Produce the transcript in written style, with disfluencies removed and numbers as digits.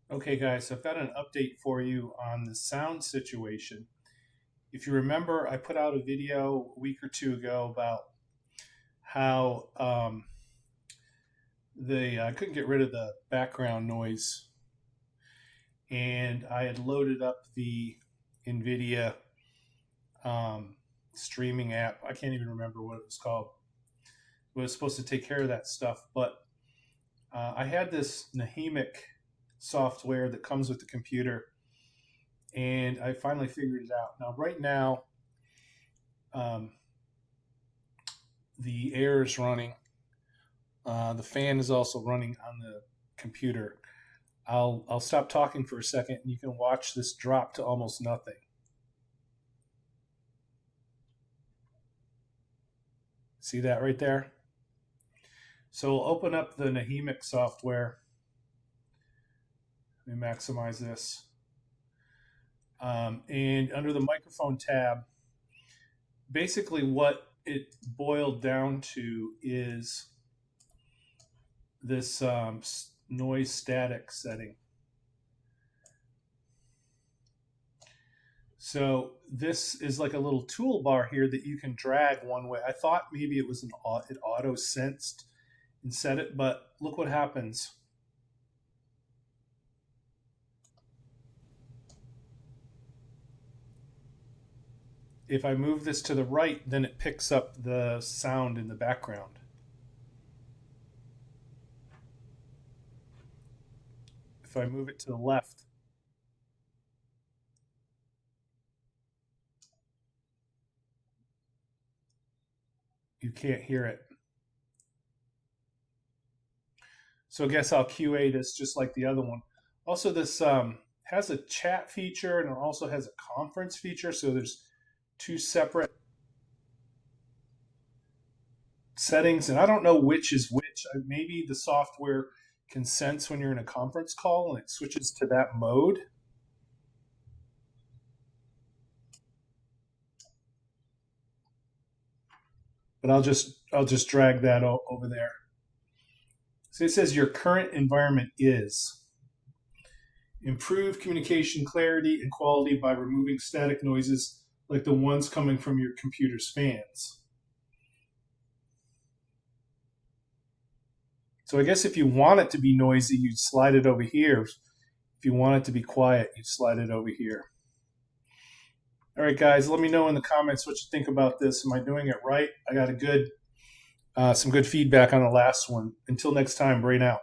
Okay, guys, so I've got an update for you on the sound situation. If you remember, I put out a video a week or two ago about how I couldn't get rid of the background noise, and I had loaded up the NVIDIA um, streaming app. I can't even remember what it was called. It was supposed to take care of that stuff, but I had this Nahimic software that comes with the computer, and I finally figured it out. Now, right now, um, the air is running. The fan is also running on the computer. I'll stop talking for a second, and you can watch this drop to almost nothing. See that right there? So we'll open up the Nahimic software. Let me maximize this. And under the microphone tab, basically what it boiled down to is this noise static setting. So this is like a little toolbar here that you can drag one way. I thought maybe it was it auto sensed and set it, but look what happens. If I move this to the right, then it picks up the sound in the background. If I move it to the left, you can't hear it. So I guess I'll QA this just like the other one. Also, this has a chat feature and it also has a conference feature. So there's two separate settings, and I don't know which is which. Maybe the software can sense when you're in a conference call and it switches to that mode. But I'll just drag that over there. So it says your current environment is improve communication clarity and quality by removing static noises like the ones coming from your computer's fans. So I guess if you want it to be noisy, you'd slide it over here. If you want it to be quiet, you slide it over here. All right, guys, let me know in the comments what you think about this. Am I doing it right? I got some good feedback on the last one. Until next time, brain out.